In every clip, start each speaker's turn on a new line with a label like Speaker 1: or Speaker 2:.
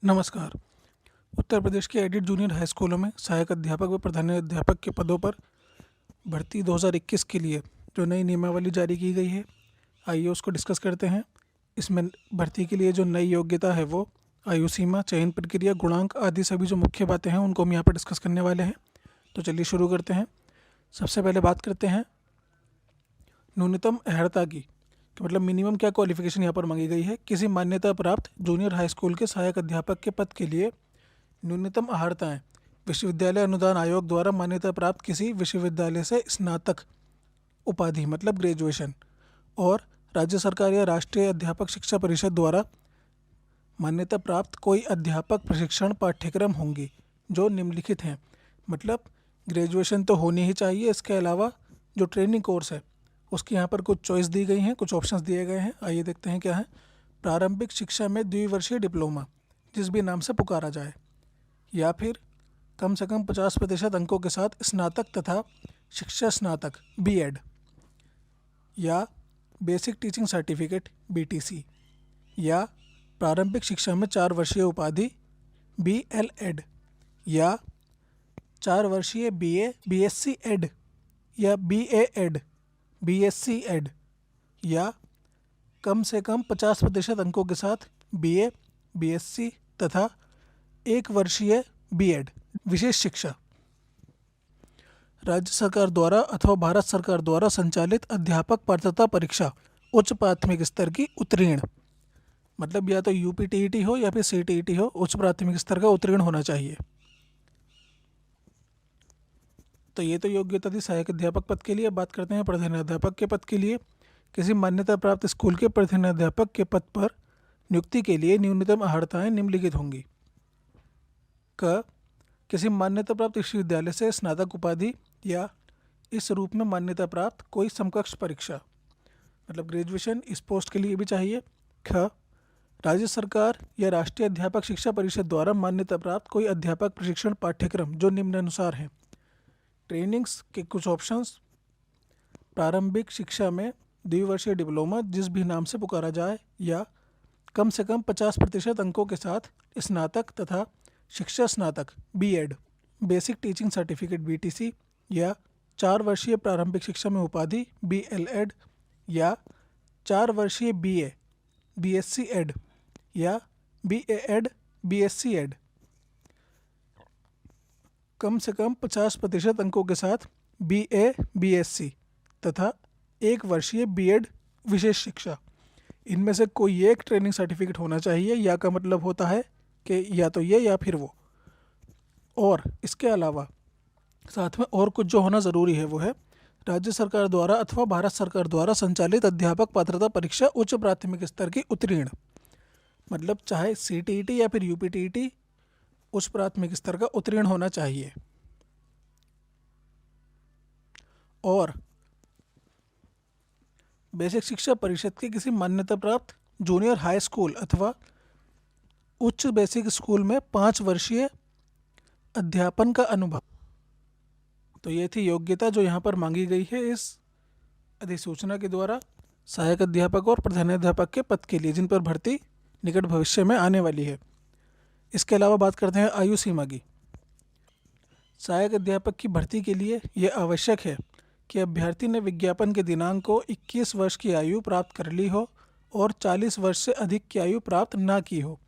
Speaker 1: नमस्कार। उत्तर प्रदेश के added junior high स्कूलों में सहायक अध्यापक व प्रधानाध्यापक के पदों पर भर्ती 2021 के लिए जो नई नियमावली जारी की गई है, आइए उसको डिस्कस करते हैं। इसमें भर्ती के लिए जो नई योग्यता है वो आयु सीमा, चयन प्रक्रिया, गुणांक आदि सभी जो मुख्य बातें हैं उनको हम यहाँ पर डिस्कस करने वाले हैं। तो चलिए शुरू करते हैं। सबसे पहले बात करते हैं न्यूनतम अर्हता की, कि मतलब मिनिमम क्या क्वालिफिकेशन यहाँ पर मांगी गई है। किसी मान्यता प्राप्त जूनियर हाई स्कूल के सहायक अध्यापक के पद के लिए न्यूनतम अर्हताएं विश्वविद्यालय अनुदान आयोग द्वारा मान्यता प्राप्त किसी विश्वविद्यालय से स्नातक उपाधि मतलब ग्रेजुएशन और राज्य सरकार या राष्ट्रीय अध्यापक शिक्षा परिषद द्वारा मान्यता प्राप्त कोई अध्यापक प्रशिक्षण पाठ्यक्रम होंगी जो निम्नलिखित हैं। मतलब ग्रेजुएशन तो होनी ही चाहिए, इसके अलावा जो ट्रेनिंग कोर्स है उसकी यहाँ पर कुछ चॉइस दी गई हैं, कुछ ऑप्शंस दिए गए हैं। आइए देखते हैं क्या है। प्रारंभिक शिक्षा में द्विवर्षीय डिप्लोमा जिस भी नाम से पुकारा जाए, या फिर कम से कम 50% अंकों के साथ स्नातक तथा शिक्षा स्नातक बीएड, या बेसिक टीचिंग सर्टिफिकेट बीटीसी, या प्रारंभिक शिक्षा में 4 वर्षीय उपाधि बीएलएड, या 4 वर्षीय बीए बीएससी एड या बीए एड बीएससी एड, या कम से कम 50% अंकों के साथ बीए बीएससी तथा 1 वर्षीय बीएड विशेष शिक्षा। राज्य सरकार द्वारा अथवा भारत सरकार द्वारा संचालित अध्यापक पात्रता परीक्षा उच्च प्राथमिक स्तर की उत्तीर्ण, मतलब या तो यूपीटीईटी हो या फिर सीटीईटी हो, उच्च प्राथमिक स्तर का उत्तीर्ण होना चाहिए। तो ये तो योग्यता थी सहायक अध्यापक पद के लिए। बात करते हैं प्रधानाध्यापक के पद के लिए। किसी मान्यता प्राप्त स्कूल के प्रधानाध्यापक के पद पर नियुक्ति के लिए न्यूनतम अर्हताएं निम्नलिखित होंगी। क किसी मान्यता प्राप्त विश्वविद्यालय से स्नातक उपाधि या इस रूप में मान्यता प्राप्त कोई समकक्ष परीक्षा, मतलब ग्रेजुएशन इस पोस्ट के लिए भी चाहिए। ख राज्य सरकार या राष्ट्रीय अध्यापक शिक्षा परिषद द्वारा मान्यता प्राप्त कोई अध्यापक प्रशिक्षण पाठ्यक्रम जो निम्नानुसार हैं। ट्रेनिंग्स के कुछ ऑप्शंस, प्रारंभिक शिक्षा में द्विवर्षीय डिप्लोमा जिस भी नाम से पुकारा जाए, या कम से कम 50% अंकों के साथ स्नातक तथा शिक्षा स्नातक B Ed, basic teaching certificate BTC, या 4 वर्षीय प्रारंभिक शिक्षा में उपाधि बीएलएड, या 4 वर्षीय बीए बीएससी एड, या बीए एड बीएससी एड, कम से कम 50% अंकों के साथ बीए बीएससी तथा 1 वर्षीय बीएड विशेष शिक्षा। इनमें से कोई एक ट्रेनिंग सर्टिफिकेट होना चाहिए, या का मतलब होता है कि या तो ये या फिर वो। और इसके अलावा साथ में और कुछ जो होना ज़रूरी है वो है राज्य सरकार द्वारा अथवा भारत सरकार द्वारा संचालित अध्यापक पात्रता परीक्षा उच्च प्राथमिक स्तर की उत्तीर्ण, मतलब चाहे सीटीईटी या फिर यूपीटीईटी उच्च प्राथमिक स्तर का उत्तीर्ण होना चाहिए। और बेसिक शिक्षा परिषद के किसी मान्यता प्राप्त जूनियर हाई स्कूल अथवा उच्च बेसिक स्कूल में 5 वर्षीय अध्यापन का अनुभव। तो ये थी योग्यता जो यहाँ पर मांगी गई है इस अधिसूचना के द्वारा सहायक अध्यापक और प्रधानाध्यापक के पद के लिए, जिन पर भर्ती निकट भविष्य में आने वाली है। इसके अलावा बात करते हैं आयु सीमा की। सहायक अध्यापक की भर्ती के लिए यह आवश्यक है कि अभ्यर्थी ने विज्ञापन के दिनांक को 21 वर्ष की आयु प्राप्त कर ली हो और 40 वर्ष से अधिक की आयु प्राप्त ना की हो।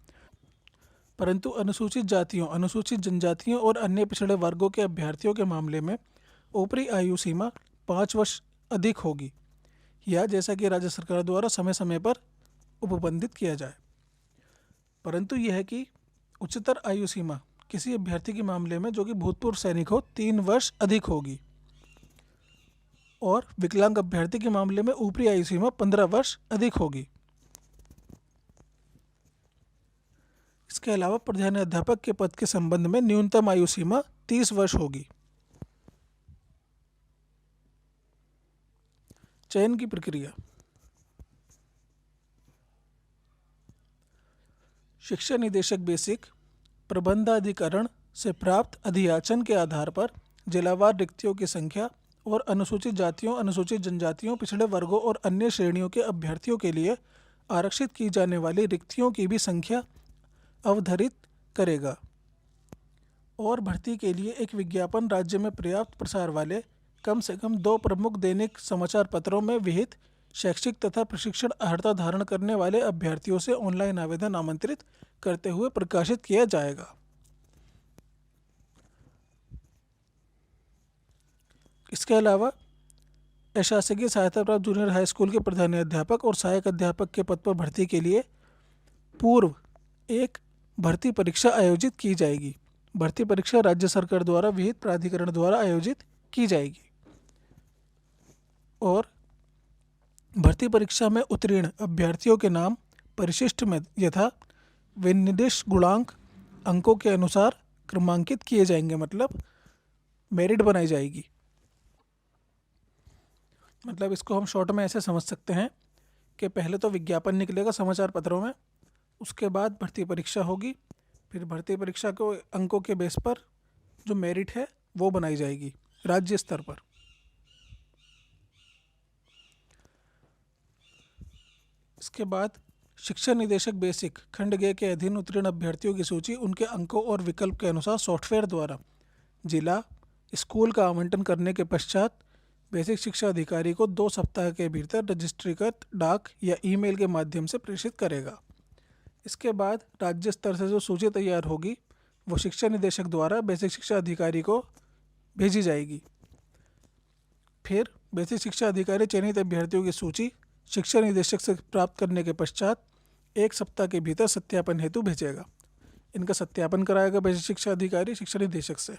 Speaker 1: परंतु अनुसूचित जातियों, अनुसूचित जनजातियों और अन्य पिछड़े वर्गों के अभ्यर्थियों के मामले में ऊपरी आयु सीमा 5 वर्ष अधिक होगी, या जैसा कि राज्य सरकार द्वारा समय समय पर उपबंधित किया जाए। परंतु यह है कि उच्चतर आयु सीमा किसी अभ्यर्थी के मामले में जो कि भूतपूर्व सैनिक हो 3 वर्ष अधिक होगी, और विकलांग अभ्यर्थी के मामले में ऊपरी आयु सीमा 15 वर्ष अधिक होगी। इसके अलावा प्रधानाध्यापक के पद के संबंध में न्यूनतम आयु सीमा 30 वर्ष होगी। चयन की प्रक्रिया। शिक्षा निदेशक बेसिक प्रबंधाधिकरण से प्राप्त अधियाचन के आधार पर जिलावार रिक्तियों की संख्या और अनुसूचित जातियों, अनुसूचित जनजातियों, पिछड़े वर्गों और अन्य श्रेणियों के अभ्यर्थियों के लिए आरक्षित की जाने वाली रिक्तियों की भी संख्या अवधारित करेगा और भर्ती के लिए एक विज्ञापन राज्य में पर्याप्त प्रसार वाले कम से कम 2 प्रमुख दैनिक समाचार पत्रों में विहित शैक्षिक तथा प्रशिक्षण अर्हता धारण करने वाले अभ्यर्थियों से ऑनलाइन आवेदन आमंत्रित करते हुए प्रकाशित किया जाएगा। इसके अलावा अशासकीय सहायता प्राप्त जूनियर हाई स्कूल के प्रधानाध्यापक और सहायक अध्यापक के पद पर भर्ती के लिए पूर्व एक भर्ती परीक्षा आयोजित की जाएगी। भर्ती परीक्षा राज्य सरकार द्वारा विहित प्राधिकरण द्वारा आयोजित की जाएगी और भर्ती परीक्षा में उत्तीर्ण अभ्यर्थियों के नाम परिशिष्ट में यथा विनिर्देश गुणांक अंकों के अनुसार क्रमांकित किए जाएंगे, मतलब मेरिट बनाई जाएगी। मतलब इसको हम शॉर्ट में ऐसे समझ सकते हैं कि पहले तो विज्ञापन निकलेगा समाचार पत्रों में, उसके बाद भर्ती परीक्षा होगी, फिर भर्ती परीक्षा को अंकों के बेस पर जो मेरिट है वो बनाई जाएगी राज्य स्तर पर। इसके बाद शिक्षा निदेशक बेसिक खंड ग के अधीन उत्तीर्ण अभ्यर्थियों की सूची उनके अंकों और विकल्प के अनुसार सॉफ्टवेयर द्वारा जिला स्कूल का आवंटन करने के पश्चात बेसिक शिक्षा अधिकारी को 2 सप्ताह के भीतर रजिस्ट्रीकृत डाक या ईमेल के माध्यम से प्रेषित करेगा। इसके बाद राज्य स्तर से जो सूची तैयार होगी वो शिक्षा निदेशक द्वारा बेसिक शिक्षा अधिकारी को भेजी जाएगी। फिर बेसिक शिक्षा अधिकारी चयनित अभ्यर्थियों की सूची शिक्षा निदेशक से प्राप्त करने के पश्चात 1 सप्ताह के भीतर सत्यापन हेतु भेजेगा। इनका सत्यापन कराएगा बेसिक शिक्षा अधिकारी शिक्षा निदेशक से।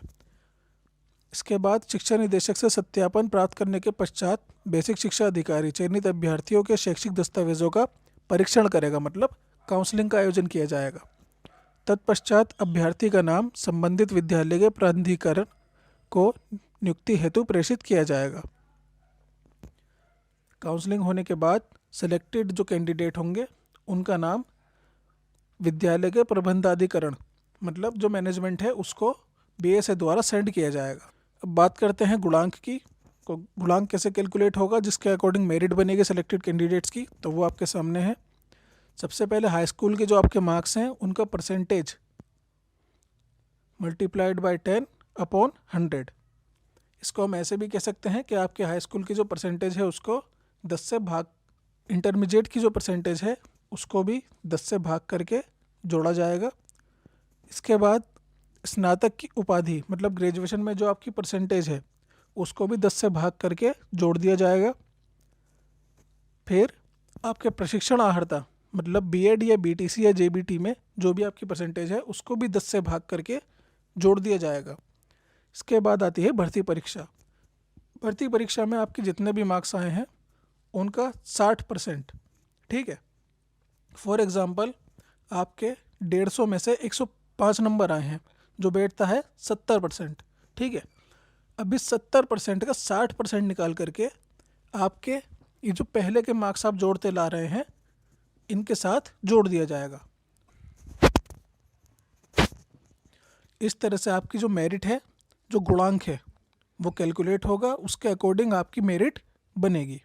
Speaker 1: इसके बाद शिक्षा निदेशक से सत्यापन प्राप्त करने के पश्चात बेसिक शिक्षा अधिकारी चयनित अभ्यर्थियों के शैक्षिक दस्तावेजों का परीक्षण करेगा, मतलब काउंसलिंग का आयोजन किया जाएगा। तत्पश्चात अभ्यर्थी का नाम संबंधित विद्यालय के प्राधिकरण को नियुक्ति हेतु प्रेषित किया जाएगा। काउंसलिंग होने के बाद सेलेक्टेड जो कैंडिडेट होंगे उनका नाम विद्यालय के प्रबंधाधिकरण, मतलब जो मैनेजमेंट है, उसको बीएसए द्वारा सेंड किया जाएगा। अब बात करते हैं गुणांक की। गुणांक कैसे कैलकुलेट होगा जिसके अकॉर्डिंग मेरिट बनेगी सेलेक्टेड कैंडिडेट्स की, तो वो आपके सामने है। सबसे पहले हाई स्कूल के जो आपके मार्क्स हैं उनका परसेंटेज मल्टीप्लाइड बाय 10 अपॉन 100। इसको हम ऐसे भी कह सकते हैं कि आपके हाई स्कूल की जो परसेंटेज है उसको 10 से भाग, इंटरमीडिएट की जो परसेंटेज है उसको भी 10 से भाग करके जोड़ा जाएगा। इसके बाद स्नातक की उपाधि, मतलब ग्रेजुएशन में जो आपकी परसेंटेज है उसको भी 10 से भाग करके जोड़ दिया जाएगा। फिर आपके प्रशिक्षण अर्हता, मतलब बीएड या बीटीसी या जेबीटी में जो भी आपकी परसेंटेज है उसको भी 10 से भाग करके जोड़ दिया जाएगा। इसके बाद आती है भर्ती परीक्षा। भर्ती परीक्षा में आपके जितने भी मार्क्स आए हैं उनका 60%, ठीक है। फॉर एग्ज़ाम्पल आपके 150 में से 105 नंबर आए हैं जो बैठता है 70%, ठीक है। अब इस 70% का 60% निकाल करके आपके ये जो पहले के मार्क्स आप जोड़ते ला रहे हैं इनके साथ जोड़ दिया जाएगा। इस तरह से आपकी जो मेरिट है, जो गुणांक है, वो कैलकुलेट होगा, उसके अकॉर्डिंग आपकी मेरिट बनेगी।